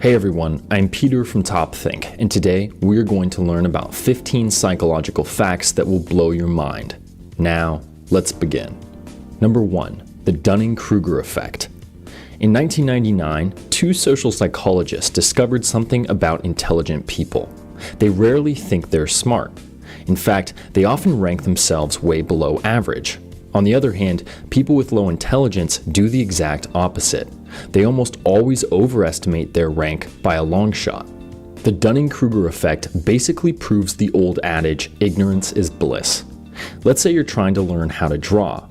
Hey everyone, I'm Peter from TopThink, and today we're going to learn about 15 psychological facts that will blow your mind. Now, let's begin. Number 1. The Dunning-Kruger effect. In 1999, two social psychologists discovered something about intelligent people. They rarely think they're smart. In fact, they often rank themselves way below average. On the other hand, people with low intelligence do the exact opposite. They almost always overestimate their rank by a long shot. The Dunning-Kruger effect basically proves the old adage, ignorance is bliss. Let's say you're trying to learn how to draw.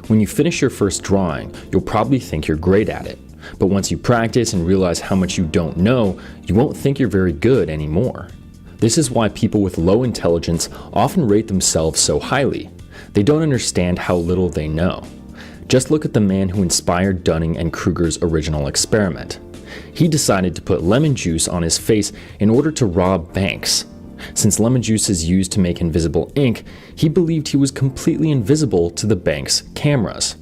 When you finish your first drawing, you'll probably think you're great at it. But once you practice and realize how much you don't know, you won't think you're very good anymore. This is why people with low intelligence often rate themselves so highly. They don't understand how little they know. Just look at the man who inspired Dunning and Kruger's original experiment. He decided to put lemon juice on his face in order to rob banks. Since lemon juice is used to make invisible ink, he believed he was completely invisible to the bank's cameras.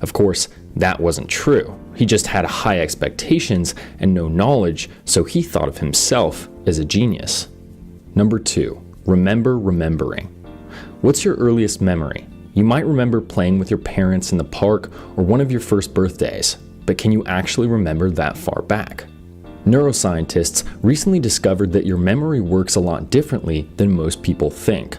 Of course, that wasn't true. He just had high expectations and no knowledge, so he thought of himself as a genius. Number 2. Remember remembering. What's your earliest memory? You might remember playing with your parents in the park or one of your first birthdays, but can you actually remember that far back? Neuroscientists recently discovered that your memory works a lot differently than most people think.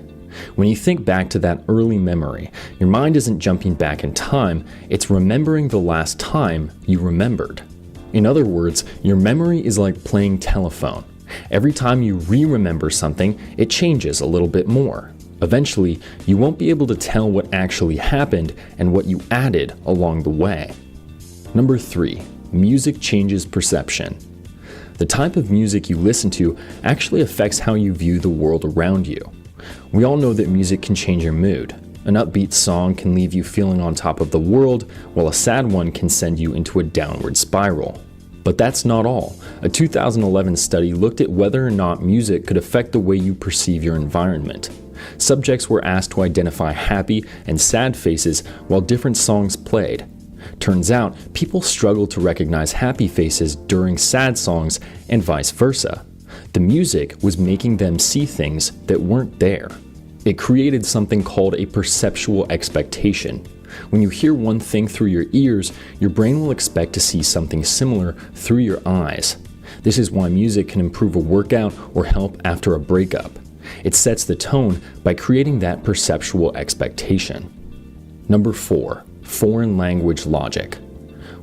When you think back to that early memory, your mind isn't jumping back in time, it's remembering the last time you remembered. In other words, your memory is like playing telephone. Every time you re-remember something, it changes a little bit more. Eventually, you won't be able to tell what actually happened and what you added along the way. Number 3. Music changes perception. The type of music you listen to actually affects how you view the world around you. We all know that music can change your mood. An upbeat song can leave you feeling on top of the world, while a sad one can send you into a downward spiral. But that's not all. A 2011 study looked at whether or not music could affect the way you perceive your environment. Subjects were asked to identify happy and sad faces while different songs played. Turns out, people struggle to recognize happy faces during sad songs and vice versa. The music was making them see things that weren't there. It created something called a perceptual expectation. When you hear one thing through your ears, your brain will expect to see something similar through your eyes. This is why music can improve a workout or help after a breakup. It sets the tone by creating that perceptual expectation. Number 4. Foreign language logic.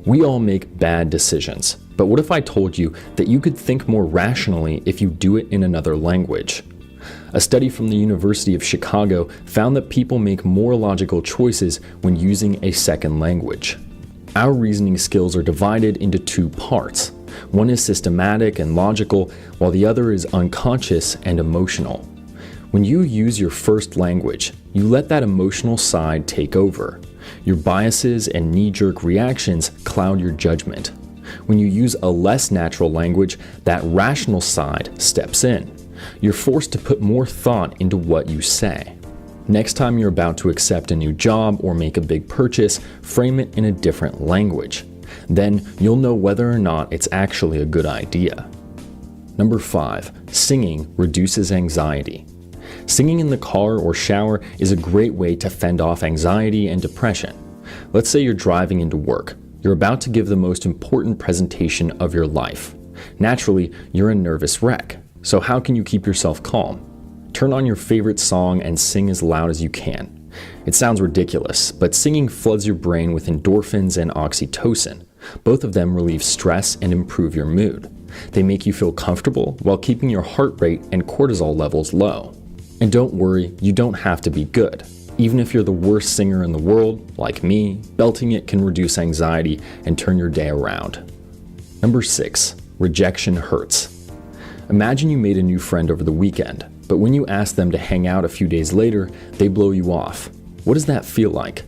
We all make bad decisions, but what if I told you that you could think more rationally if you do it in another language? A study from the University of Chicago found that people make more logical choices when using a second language. Our reasoning skills are divided into two parts. One is systematic and logical, while the other is unconscious and emotional. When you use your first language, you let that emotional side take over. Your biases and knee-jerk reactions cloud your judgment. When you use a less natural language, that rational side steps in. You're forced to put more thought into what you say. Next time you're about to accept a new job or make a big purchase, frame it in a different language. Then you'll know whether or not it's actually a good idea. Number 5. Singing reduces anxiety. Singing in the car or shower is a great way to fend off anxiety and depression. Let's say you're driving into work. You're about to give the most important presentation of your life. Naturally, you're a nervous wreck. So how can you keep yourself calm? Turn on your favorite song and sing as loud as you can. It sounds ridiculous, but singing floods your brain with endorphins and oxytocin. Both of them relieve stress and improve your mood. They make you feel comfortable while keeping your heart rate and cortisol levels low. And don't worry, you don't have to be good. Even if you're the worst singer in the world, like me, belting it can reduce anxiety and turn your day around. Number 6. Rejection hurts. Imagine you made a new friend over the weekend, but when you ask them to hang out a few days later, they blow you off. What does that feel like?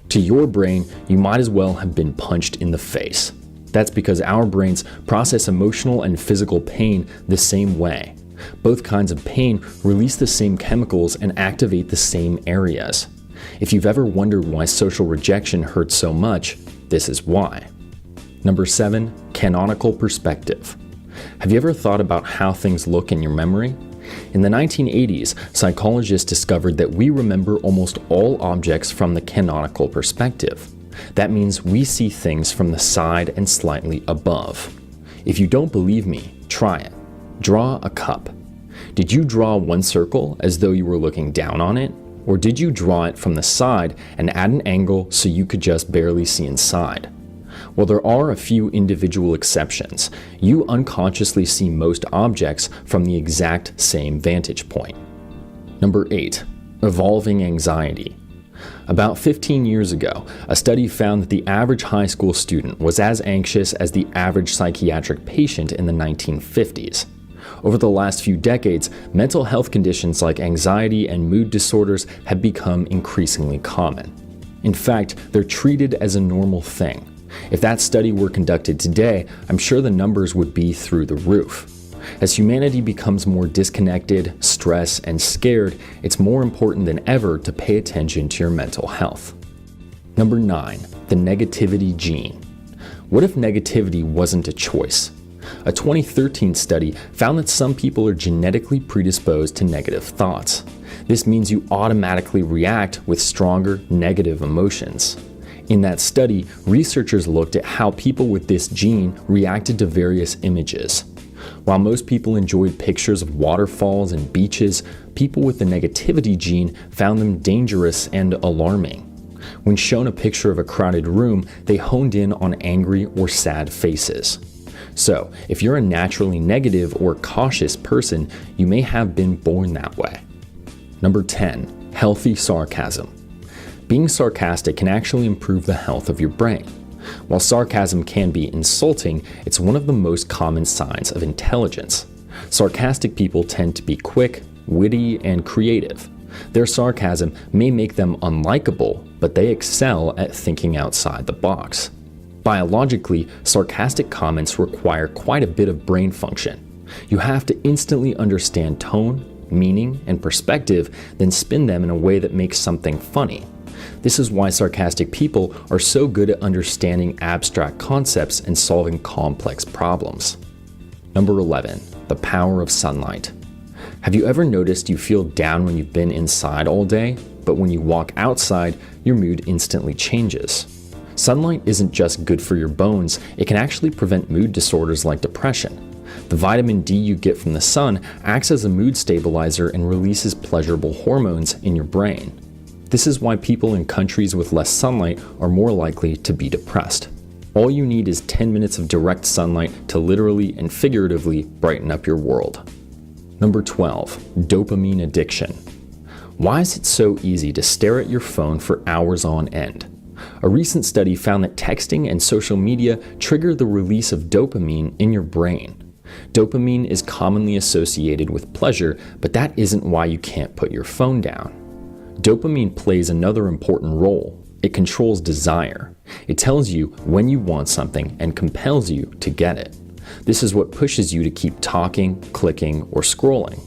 To your brain, you might as well have been punched in the face. That's because our brains process emotional and physical pain the same way. Both kinds of pain release the same chemicals and activate the same areas. If you've ever wondered why social rejection hurts so much, this is why. Number 7. Canonical perspective. Have you ever thought about how things look in your memory? In the 1980s, psychologists discovered that we remember almost all objects from the canonical perspective. That means we see things from the side and slightly above. If you don't believe me, try it. Draw a cup. Did you draw one circle as though you were looking down on it? Or did you draw it from the side and at an angle so you could just barely see inside? Well, there are a few individual exceptions. You unconsciously see most objects from the exact same vantage point. Number 8. Evolving anxiety. About 15 years ago, a study found that the average high school student was as anxious as the average psychiatric patient in the 1950s. Over the last few decades, mental health conditions like anxiety and mood disorders have become increasingly common. In fact, they're treated as a normal thing. If that study were conducted today, I'm sure the numbers would be through the roof. As humanity becomes more disconnected, stressed, and scared, it's more important than ever to pay attention to your mental health. Number 9. The negativity gene. What if negativity wasn't a choice? A 2013 study found that some people are genetically predisposed to negative thoughts. This means you automatically react with stronger negative emotions. In that study, researchers looked at how people with this gene reacted to various images. While most people enjoyed pictures of waterfalls and beaches, people with the negativity gene found them dangerous and alarming. When shown a picture of a crowded room, they honed in on angry or sad faces. So, if you're a naturally negative or cautious person, you may have been born that way. Number 10. Healthy sarcasm. Being sarcastic can actually improve the health of your brain. While sarcasm can be insulting, it's one of the most common signs of intelligence. Sarcastic people tend to be quick, witty, and creative. Their sarcasm may make them unlikable, but they excel at thinking outside the box. Biologically, sarcastic comments require quite a bit of brain function. You have to instantly understand tone, meaning, and perspective, then spin them in a way that makes something funny. This is why sarcastic people are so good at understanding abstract concepts and solving complex problems. Number 11. The power of sunlight. Have you ever noticed you feel down when you've been inside all day, but when you walk outside, your mood instantly changes? Sunlight isn't just good for your bones, it can actually prevent mood disorders like depression. The vitamin D you get from the sun acts as a mood stabilizer and releases pleasurable hormones in your brain. This is why people in countries with less sunlight are more likely to be depressed. All you need is 10 minutes of direct sunlight to literally and figuratively brighten up your world. Number 12. Dopamine addiction. Why is it so easy to stare at your phone for hours on end? A recent study found that texting and social media trigger the release of dopamine in your brain. Dopamine is commonly associated with pleasure, but that isn't why you can't put your phone down. Dopamine plays another important role. It controls desire. It tells you when you want something and compels you to get it. This is what pushes you to keep talking, clicking, or scrolling.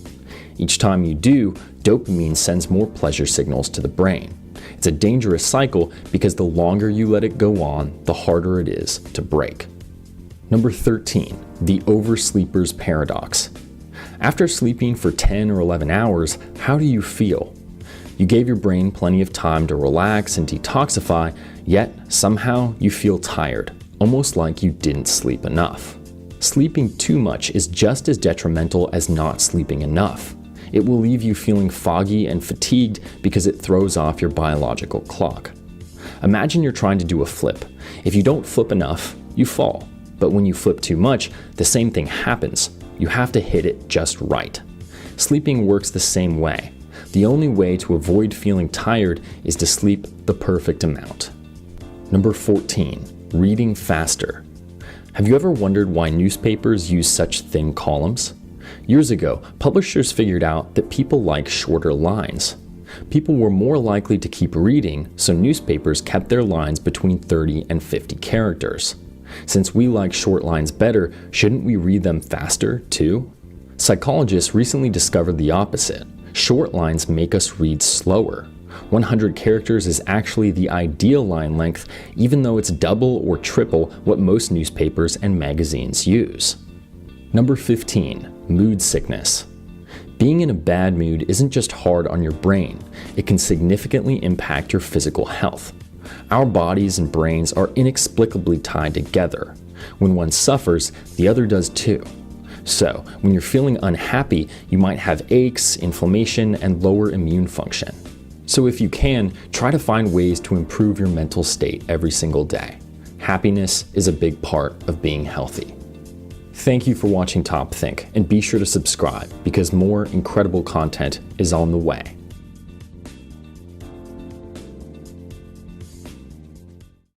Each time you do, dopamine sends more pleasure signals to the brain. It's a dangerous cycle because the longer you let it go on, the harder it is to break. Number 13. The oversleeper's paradox. After sleeping for 10 or 11 hours, how do you feel? You gave your brain plenty of time to relax and detoxify, yet somehow you feel tired, almost like you didn't sleep enough. Sleeping too much is just as detrimental as not sleeping enough. It will leave you feeling foggy and fatigued because it throws off your biological clock. Imagine you're trying to do a flip. If you don't flip enough, you fall. But when you flip too much, the same thing happens. You have to hit it just right. Sleeping works the same way. The only way to avoid feeling tired is to sleep the perfect amount. Number 14. Reading faster. Have you ever wondered why newspapers use such thin columns? Years ago, publishers figured out that people like shorter lines. People were more likely to keep reading, so newspapers kept their lines between 30 and 50 characters. Since we like short lines better, shouldn't we read them faster, too? Psychologists recently discovered the opposite. Short lines make us read slower. 100 characters is actually the ideal line length, even though it's double or triple what most newspapers and magazines use. Number 15, mood sickness. Being in a bad mood isn't just hard on your brain, it can significantly impact your physical health. Our bodies and brains are inexplicably tied together. When one suffers, the other does too. So, when you're feeling unhappy, you might have aches, inflammation, and lower immune function. So if you can, try to find ways to improve your mental state every single day. Happiness is a big part of being healthy. Thank you for watching Top Think, and be sure to subscribe because more incredible content is on the way.